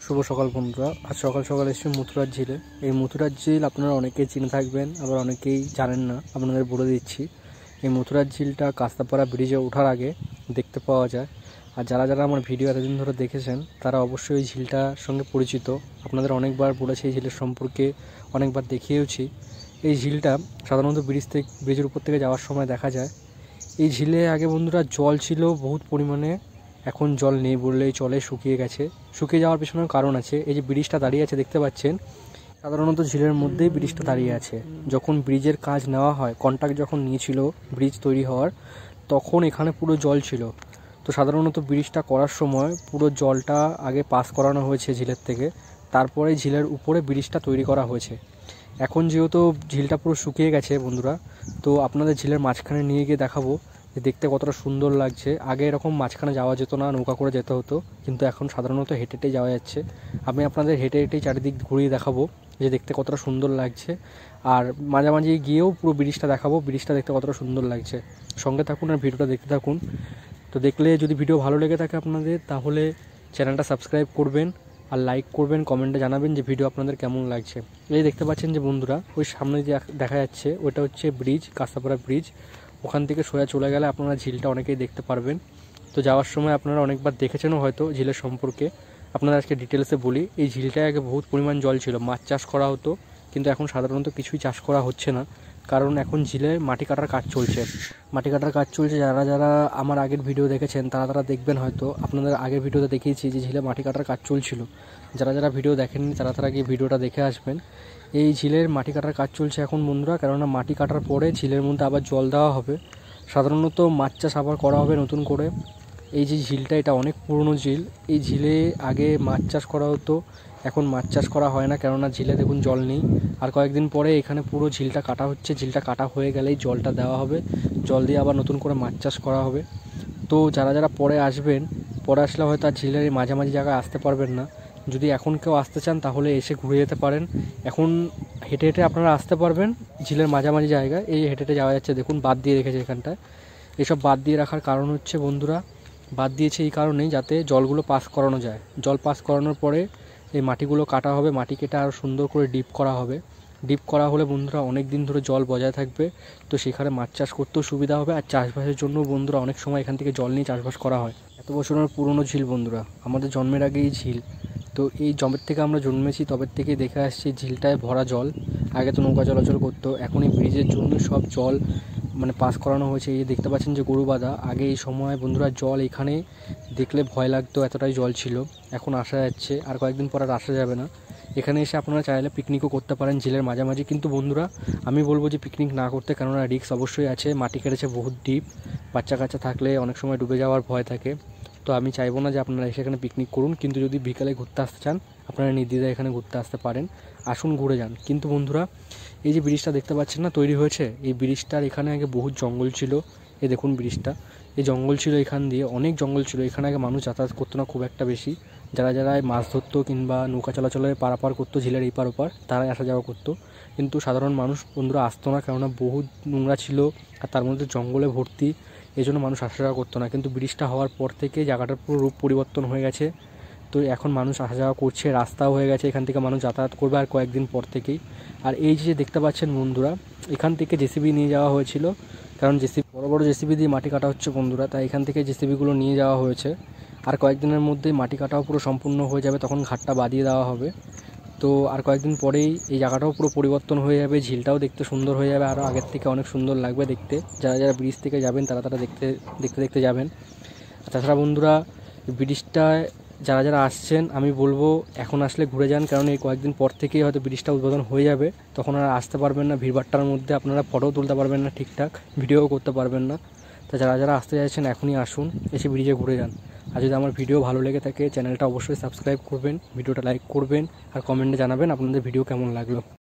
শুভ সকাল বন্ধুরা। আজ সকাল সকাল এসেছি মথুরার ঝিলে। এই মথুরার ঝিল আপনারা অনেকেই চিনে থাকবেন, আবার অনেকেই জানেন না। আপনাদের বলে দিচ্ছি, এই মথুরার ঝিলটা কাস্তাপাড়া ব্রিজে ওঠার আগে দেখতে পাওয়া যায়। আর যারা যারা আমার ভিডিও এতদিন ধরে দেখেছেন তারা অবশ্যই এই ঝিলটার সঙ্গে পরিচিত। আপনাদের অনেকবার বলেছি এই ঝিলের সম্পর্কে, অনেকবার দেখিয়েওছি। এই ঝিলটা সাধারণত ব্রিজের উপর থেকে যাওয়ার সময় দেখা যায়। এই ঝিলে আগে বন্ধুরা জল ছিল বহুত পরিমাণে, এখন জল নেই বললেই চলে, শুকিয়ে গেছে। শুকিয়ে যাওয়ার পেছনের কারণ আছে। এই যে ব্রিজটা দাঁড়িয়ে আছে দেখতে পাচ্ছেন, সাধারণত ঝিলের মধ্যেই ব্রিজটা দাঁড়িয়ে আছে। যখন ব্রিজের কাজ নেওয়া হয়, কন্ট্রাক্ট যখন নিয়েছিল ব্রিজ তৈরি হওয়ার, তখন এখানে পুরো জল ছিল। তো সাধারণত ব্রিজটা করার সময় পুরো জলটা আগে পাস করানো হয়েছে ঝিলের থেকে, তারপরে ঝিলের উপরে ব্রিজটা তৈরি করা হয়েছে। এখন যেহেতু ঝিলটা পুরো শুকিয়ে গেছে বন্ধুরা, তো আপনাদের ঝিলের মাঝখানে নিয়ে গিয়ে দেখাবো যে দেখতে কতটা সুন্দর লাগছে। আগে এরকম মাঝখানে যাওয়া যেত না, নৌকা করে যেতে হতো, কিন্তু এখন সাধারণত হেঁটে হেঁটে যাওয়া যাচ্ছে। আমি আপনাদের হেঁটে হেঁটেই চারিদিক ঘুরিয়ে দেখাবো যে দেখতে কতটা সুন্দর লাগছে। আর মাঝামাঝি গিয়েও পুরো ব্রিজটা দেখাবো, ব্রিজটা দেখতে কতটা সুন্দর লাগছে। সঙ্গে থাকুন আর ভিডিওটা দেখতে থাকুন। তো দেখলে যদি ভিডিও ভালো লেগে থাকে আপনাদের, তাহলে চ্যানেলটা সাবস্ক্রাইব করবেন আর লাইক করবেন, কমেন্টে জানাবেন যে ভিডিও আপনাদের কেমন লাগছে। এই দেখতে পাচ্ছেন যে বন্ধুরা, ওই সামনে যে দেখা যাচ্ছে ওটা হচ্ছে ব্রিজ, কাস্তাপাড়া ব্রিজ। ওখান থেকে সোজা চলে গেলে আপনারা ঝিলটা অনেকেই দেখতে পারবেন। তো যাওয়ার সময় আপনারা অনেকবার দেখেছেনও হয়তো ঝিলের সম্পর্কে। আপনারা আজকে ডিটেলসে বলি, এই ঝিলটায় আগে বহুত পরিমাণ জল ছিল, মাছ চাষ করা হতো, কিন্তু এখন সাধারণত কিছুই চাষ করা হচ্ছে না, কারণ এখন ঝিলে মাটি কাটার কাজ চলছে। মাটি কাটার কাজ চলছে। যারা যারা আমার আগের ভিডিও দেখেছেন তারা দেখবেন হয়তো, আপনাদের আগের ভিডিওতে দেখিয়েছি যে ঝিলে মাটি কাটার কাজ চলছিল। যারা যারা ভিডিও দেখেননি তারা গিয়ে ভিডিওটা দেখে আসবেন। এই ঝিলের মাটি কাটার কাজ চলছে এখন বন্ধুরা, কেননা মাটি কাটার পরে ঝিলের মধ্যে আবার জল দেওয়া হবে। সাধারণত মাছ চাষ আবার করা হবে নতুন করে। এই যে ঝিলটা, এটা অনেক পুরনো ঝিল। এই ঝিলে আগে মাছ চাষ করা হতো, এখন মাছ চাষ করা হয় না, কেননা ঝিলে দেখুন জল নেই। আর কয়েকদিন পরে এখানে পুরো ঝিলটা কাটা হচ্ছে। ঝিলটা কাটা হয়ে গেলেই জলটা দেওয়া হবে, জল দিয়ে আবার নতুন করে মাছ চাষ করা হবে। তো যারা যারা পরে আসবেন, পরে আসলে হয়তো আর ঝিলের মাঝামাঝি জায়গায় আসতে পারবেন না। যদি এখন কেউ আসতে চান তাহলে এসে ঘুরে যেতে পারেন। এখন হেঁটে হেঁটে আপনারা আসতে পারবেন ঝিলের মাঝামাঝি জায়গায়। এই হেঁটে হেঁটে যাওয়া যাচ্ছে, দেখুন বাদ দিয়ে রেখেছে এখানটায়। এসব বাদ দিয়ে রাখার কারণ হচ্ছে বন্ধুরা, বাদ দিয়েছে এই কারণেই যাতে জলগুলো পাস করানো যায়। জল পাস করানোর পরে এই মাটিগুলো কাটা হবে, মাটি কেটে আরও সুন্দর করে ডিপ করা হবে। ডিপ করা হলে বন্ধুরা অনেক দিন ধরে জল বজায় থাকবে, তো সেখানে মাছ চাষ করতেও সুবিধা হবে। আর চাষবাসের জন্য বন্ধুরা অনেক সময় এখান থেকে জল নিয়ে চাষবাস করা হয়। এত বছরের পুরনো ঝিল বন্ধুরা, আমাদের জন্মের আগে এই ঝিল। তো এই জমের থেকে আমরা জন্মেছি, তবে থেকে দেখে আসছি ঝিলটায় ভরা জল। আগে তো নৌকা চলাচল করতো, এখন এই ব্রিজের জন্য সব জল পাস করানো হয়েছে। এই দেখতে পাচ্ছেন যে গরু বাঁধা। আগে এই সময় বন্ধুরা জল এখানে দেখলে ভয় লাগতো, এতটাই জল ছিল। এখন আসা যাচ্ছে, আর কয়েকদিন পর আর আসা যাবে না। এখানে এসে আপনারা চাইলে পিকনিকও করতে পারেন ঝিলের মাঝামাঝি, কিন্তু বন্ধুরা আমি বলবো যে পিকনিক না করতে, কেননা রিস্ক অবশ্যই আছে। মাটি কেটেছে বহুত ডিপ, বাচ্চা কাচ্চা থাকলে অনেক সময় ডুবে যাওয়ার ভয় থাকে। তো আমি চাইবো না যে আপনারা এসে এখানে পিকনিক করুন, কিন্তু যদি বিকালে ঘুরতে আসতে চান আপনারা নির্দ্বিধায় এখানে ঘুরতে আসতে পারেন। আসুন, ঘুরে যান। কিন্তু বন্ধুরা, এই যে ব্রিজটা দেখতে পাচ্ছেন না তৈরি হয়েছে, এই ব্রিজটার এখানে আগে বহুত জঙ্গল ছিল। এই দেখুন ব্রিজটা, এই জঙ্গল ছিল, এখান দিয়ে অনেক জঙ্গল ছিল। এখানে আগে মানুষ যাতায়াত করতো না খুব একটা বেশি। যারা যারা মাছ ধরতো কিংবা নৌকা চলাচলে পারাপার করতো ঝিলের এই পার ওপার, তারাই আসা যাওয়া করতো। কিন্তু সাধারণ মানুষ বন্ধুরা আসতো না, কেননা বহুত নোংরা ছিল আর তার মধ্যে জঙ্গলে ভর্তি, এই জন্য মানুষ আসা যাওয়া করতো না। কিন্তু ব্রিজটা হওয়ার পর থেকে জায়গাটার পুরো রূপ পরিবর্তন হয়ে গেছে। তো এখন মানুষ আসা যাওয়া করছে, রাস্তাও হয়ে গেছে, এখান থেকে মানুষ যাতায়াত করবে আর কয়েকদিন পর থেকেই। আর এই যে দেখতে পাচ্ছেন বন্ধুরা, এখান থেকে জেসিবি নিয়ে যাওয়া হয়েছিল, কারণ বড় বড় জেসিবি দিয়ে মাটি কাটা হচ্ছে বন্ধুরা, তাই এখান থেকে জেসিবিগুলো নিয়ে যাওয়া হয়েছে। আর কয়েকদিনের মধ্যেই মাটি কাটাও পুরো সম্পূর্ণ হয়ে যাবে, তখন ঘাটটা বাঁধিয়ে দেওয়া হবে। তো আর কয়েকদিন পরেই এই জায়গাটাও পুরো পরিবর্তন হয়ে যাবে, ঝিলটাও দেখতে সুন্দর হয়ে যাবে, আরও আগের থেকে অনেক সুন্দর লাগবে দেখতে। যারা যারা ব্রিজ থেকে যাবেন তারা দেখতে দেখতে যাবেন। তাছাড়া বন্ধুরা, ব্রিজটায় যারা যারা আসছেন আমি বলবো এখন আসলে ঘুরে যান, কারণ এই কয়েকদিন পর থেকেই হয়তো ব্রিজটা উদ্বোধন হয়ে যাবে, তখন আর আসতে পারবেন না। ভিড়ভাট্টার মধ্যে আপনারা ফটোও তুলতে পারবেন না ঠিকঠাক, ভিডিওও করতে পারবেন না। তা যারা যারা আসতে চাইছেন এখনই আসুন, এসে ব্রিজে ঘুরে যান। আর যদি আমার ভিডিও ভালো লেগে থাকে চ্যানেলটা অবশ্যই সাবস্ক্রাইব করবেন, ভিডিওটা লাইক করবেন আর কমেন্টে জানাবেন আপনাদের ভিডিও কেমন লাগলো।